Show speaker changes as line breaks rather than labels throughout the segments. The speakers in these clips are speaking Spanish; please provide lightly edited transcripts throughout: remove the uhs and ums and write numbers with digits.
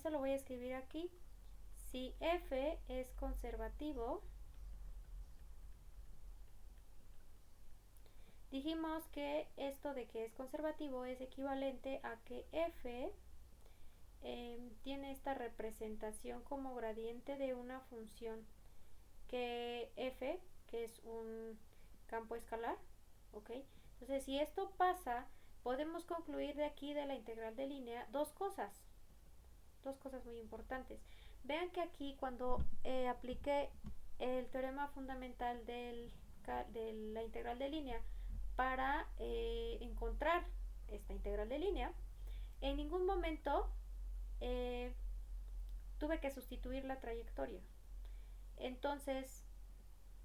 eso lo voy a escribir aquí. Si f es conservativo, dijimos que esto de que es conservativo es equivalente a que f tiene esta representación como gradiente de una función, que f, que es un campo escalar, ¿ok? Entonces, si esto pasa, podemos concluir de aquí, de la integral de línea, dos cosas muy importantes. Vean que aquí, cuando apliqué el teorema fundamental de la integral de línea para encontrar esta integral de línea, en ningún momento tuve que sustituir la trayectoria. Entonces,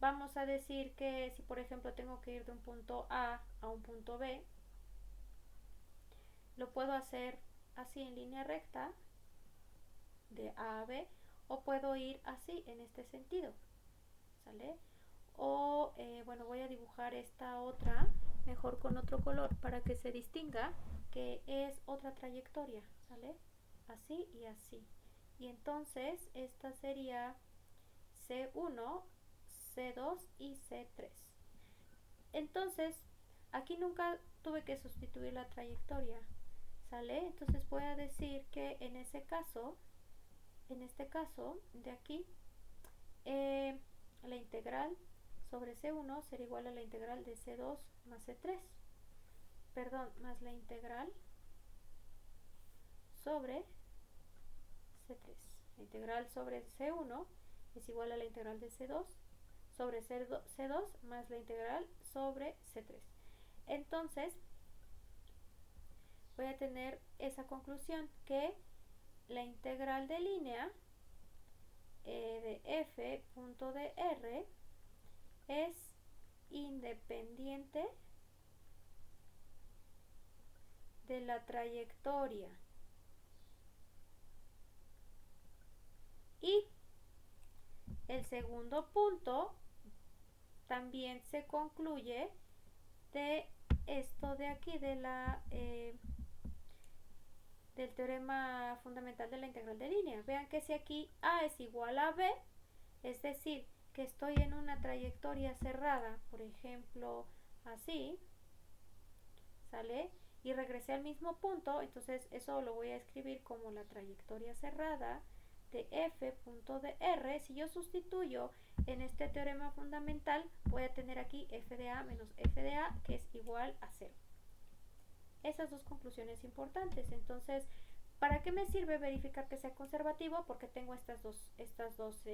vamos a decir que si por ejemplo tengo que ir de un punto A a un punto B, lo puedo hacer así en línea recta, de A a B, o puedo ir así, en este sentido, ¿sale? O, bueno, voy a dibujar esta otra, mejor con otro color, para que se distinga que es otra trayectoria, ¿sale? Así y así. Y entonces, esta sería C1, C2 y C3. Entonces, aquí nunca tuve que sustituir la trayectoria, ¿sale? Entonces voy a decir que en ese caso, en este caso de aquí, la integral sobre C1 será igual a la integral de C2 más C3, perdón, más la integral sobre C3. La integral sobre C1 es igual a la integral de C2 sobre C2 más la integral sobre C3. Entonces, voy a tener esa conclusión, que la integral de línea de f punto de r es independiente de la trayectoria. Y el segundo punto también se concluye de esto de aquí, de la del teorema fundamental de la integral de línea. Vean que si aquí a es igual a b, es decir, que estoy en una trayectoria cerrada, por ejemplo, así, ¿sale? Y regresé al mismo punto, entonces eso lo voy a escribir como la trayectoria cerrada de f punto de r. Si yo sustituyo en este teorema fundamental, voy a tener aquí f de a menos f de a, que es igual a 0. Esas dos conclusiones importantes. Entonces, ¿para qué me sirve verificar que sea conservativo? Porque tengo estas dos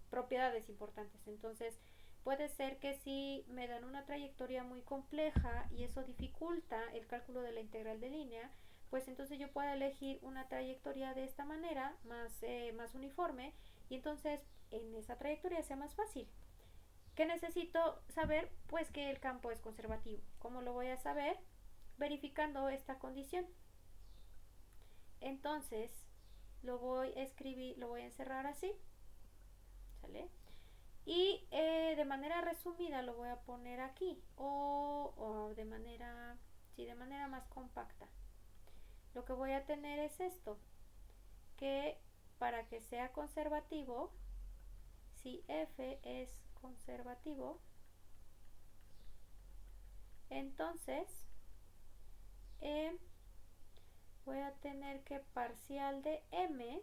propiedades importantes. Entonces, puede ser que si me dan una trayectoria muy compleja y eso dificulta el cálculo de la integral de línea, pues entonces yo puedo elegir una trayectoria de esta manera, más uniforme, y entonces en esa trayectoria sea más fácil. ¿Qué necesito saber? Pues que el campo es conservativo. ¿Cómo lo voy a saber? Verificando esta condición. Entonces, lo voy a escribir, lo voy a encerrar así, ¿sale? Y de manera resumida lo voy a poner aquí, o de manera más compacta. Lo que voy a tener es esto, que para que sea conservativo, si f es conservativo, entonces voy a tener que parcial de m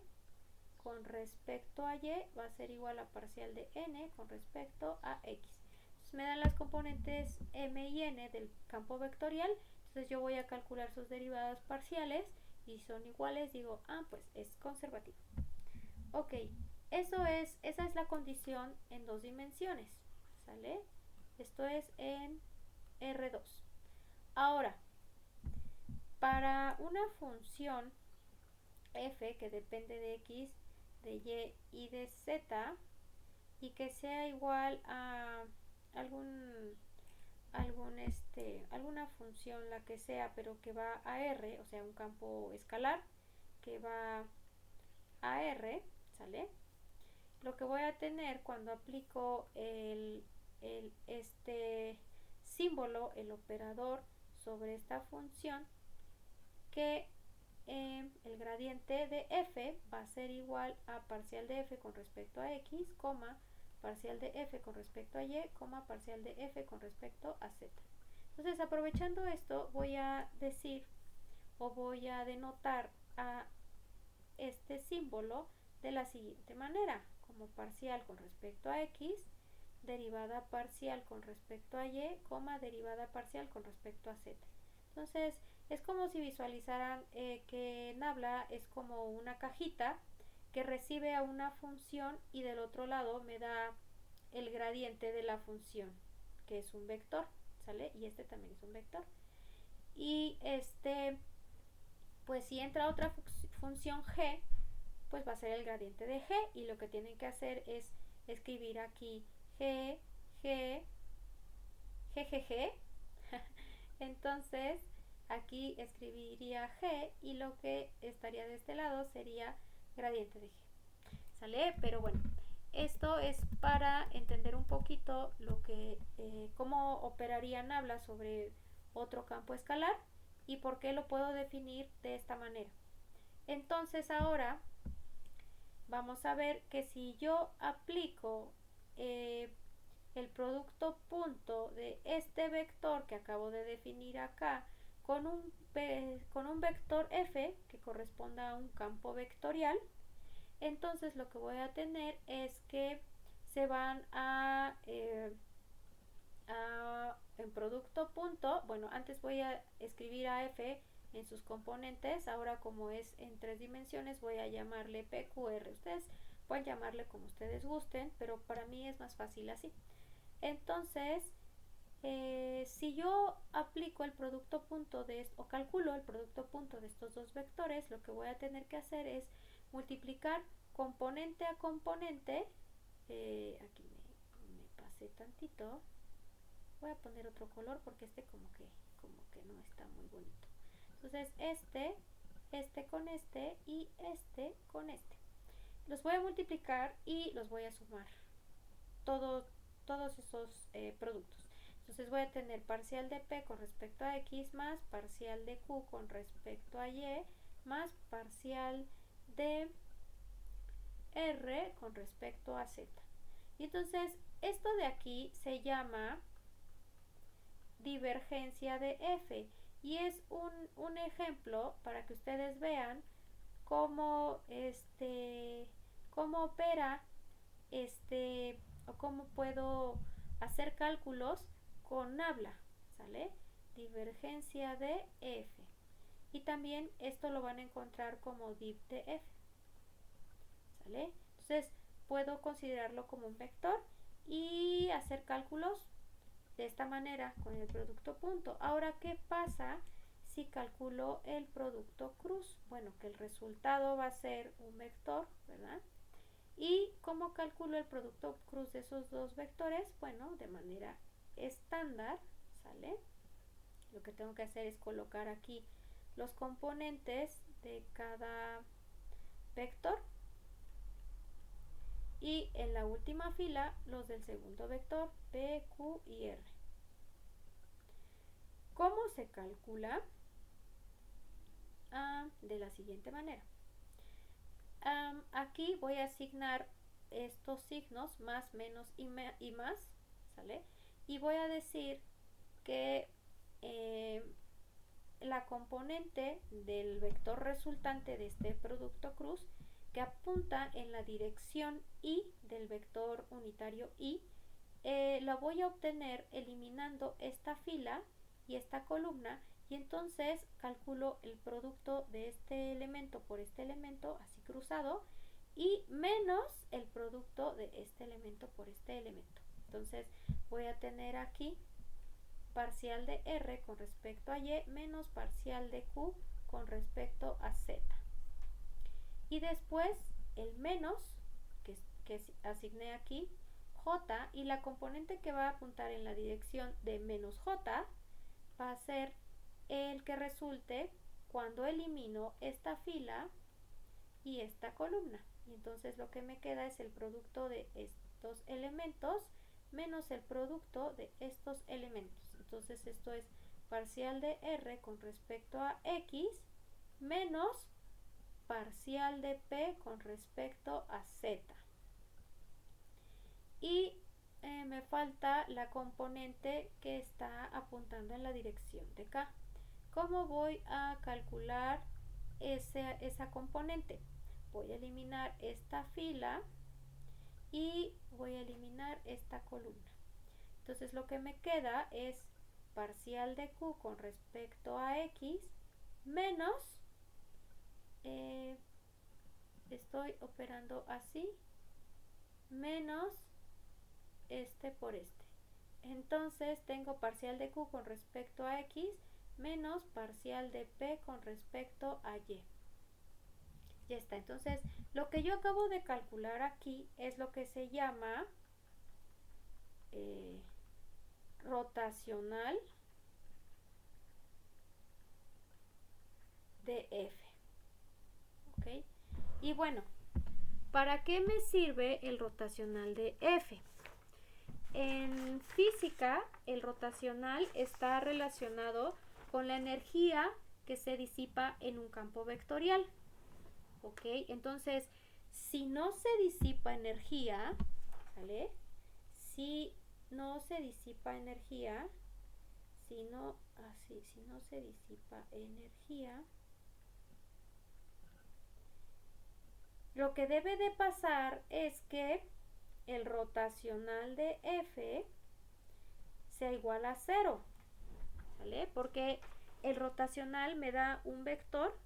con respecto a y va a ser igual a parcial de n con respecto a x. Entonces me dan las componentes m y n del campo vectorial, entonces yo voy a calcular sus derivadas parciales y son iguales, digo, pues es conservativo. Ok, esa es la condición en dos dimensiones, ¿sale? Esto es en R2. Ahora, para una función f que depende de x, de y y de z, y que sea igual a alguna función, la que sea, pero que va a R, o sea, un campo escalar que va a R, ¿sale? Lo que voy a tener cuando aplico este símbolo, el operador, sobre esta función, que el gradiente gradiente de f va a ser igual a parcial de f con respecto a x, coma, parcial de f con respecto a y, coma, parcial de f con respecto a z. Entonces, aprovechando esto, voy a decir o voy a denotar a este símbolo de la siguiente manera, como parcial con respecto a x, derivada parcial con respecto a y, coma, derivada parcial con respecto a z. Entonces, es como si visualizaran que Nabla es como una cajita que recibe a una función y del otro lado me da el gradiente de la función, que es un vector, ¿sale? Y este también es un vector. Y pues si entra otra función g, pues va a ser el gradiente de g, y lo que tienen que hacer es escribir aquí g, g, g, g, g. Entonces, aquí escribiría g y lo que estaría de este lado sería gradiente de g. ¿Sale? Pero bueno, esto es para entender un poquito lo que, cómo operaría Nabla sobre otro campo escalar y por qué lo puedo definir de esta manera. Entonces ahora vamos a ver que si yo aplico el producto punto de este vector que acabo de definir acá con un vector f que corresponda a un campo vectorial, entonces lo que voy a tener es que se van en producto punto, bueno, antes voy a escribir a f en sus componentes, ahora como es en 3 dimensiones voy a llamarle PQR, ustedes pueden llamarle como ustedes gusten, pero para mí es más fácil así. Entonces, si yo aplico el producto punto o calculo el producto punto de estos dos vectores, lo que voy a tener que hacer es multiplicar componente a componente. Aquí me pasé tantito, voy a poner otro color porque como que no está muy bonito. Entonces este con este y este con este, los voy a multiplicar y los voy a sumar todos esos productos. Entonces voy a tener parcial de p con respecto a x más parcial de q con respecto a y más parcial de r con respecto a z. Y entonces esto de aquí se llama divergencia de f y es un ejemplo para que ustedes vean cómo cómo opera o cómo puedo hacer cálculos con Nabla, ¿sale? Divergencia de f. Y también esto lo van a encontrar como div de f, ¿sale? Entonces puedo considerarlo como un vector y hacer cálculos de esta manera con el producto punto. Ahora, ¿qué pasa si calculo el producto cruz? Bueno, que el resultado va a ser un vector, ¿verdad? ¿Y cómo calculo el producto cruz de esos dos vectores? Bueno, de manera estándar, ¿sale? Lo que tengo que hacer es colocar aquí los componentes de cada vector y en la última fila los del segundo vector, P, Q y R. ¿Cómo se calcula? De la siguiente manera. Aquí voy a asignar estos signos más, menos y más, ¿sale? Y voy a decir que la componente del vector resultante de este producto cruz que apunta en la dirección y del vector unitario y, la voy a obtener eliminando esta fila y esta columna, y entonces calculo el producto de este elemento por este elemento así cruzado y menos el producto de este elemento por este elemento. Entonces voy a tener aquí parcial de r con respecto a y menos parcial de q con respecto a z. Y después el menos que asigné aquí, j, y la componente que va a apuntar en la dirección de menos j va a ser el que resulte cuando elimino esta fila y esta columna. Y entonces lo que me queda es el producto de estos elementos menos el producto de estos elementos. Entonces esto es parcial de r con respecto a x menos parcial de P con respecto a Z. Y me falta la componente que está apuntando en la dirección de K. ¿Cómo voy a calcular esa componente? Voy a eliminar esta fila y voy a eliminar esta columna. Entonces lo que me queda es parcial de Q con respecto a X menos, estoy operando así, menos este por este. Entonces tengo parcial de Q con respecto a X menos parcial de P con respecto a Y. Ya está. Entonces lo que yo acabo de calcular aquí es lo que se llama rotacional de F. ¿Ok? Y bueno, ¿para qué me sirve el rotacional de F? En física, el rotacional está relacionado con la energía que se disipa en un campo vectorial. ¿Ok? Entonces, si no se disipa energía, ¿vale? Si no se disipa energía, si no se disipa energía, lo que debe de pasar es que el rotacional de F sea igual a 0, ¿vale? Porque el rotacional me da un vector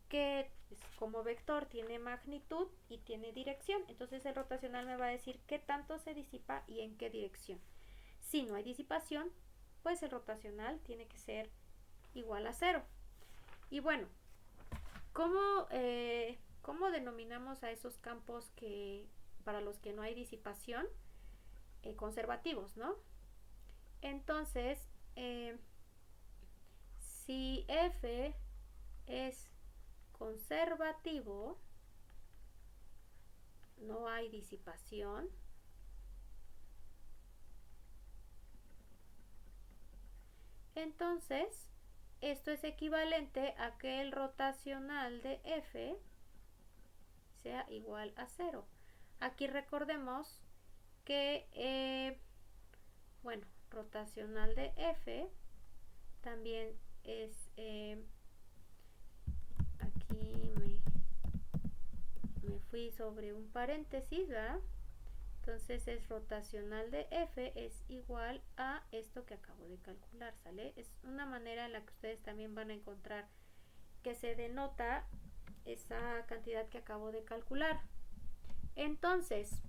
que como vector tiene magnitud y tiene dirección. Entonces el rotacional me va a decir qué tanto se disipa y en qué dirección. Si no hay disipación, pues el rotacional tiene que ser igual a 0. Y bueno, ¿cómo denominamos a esos campos para los que no hay disipación? Conservativos, ¿no? Entonces, si F es conservativo, no hay disipación, entonces esto es equivalente a que el rotacional de F sea igual a 0. Aquí recordemos que, bueno, rotacional de F también es, aquí me fui sobre un paréntesis, ¿verdad? Entonces es rotacional de F es igual a esto que acabo de calcular, ¿sale? Es una manera en la que ustedes también van a encontrar que se denota esa cantidad que acabo de calcular. Entonces,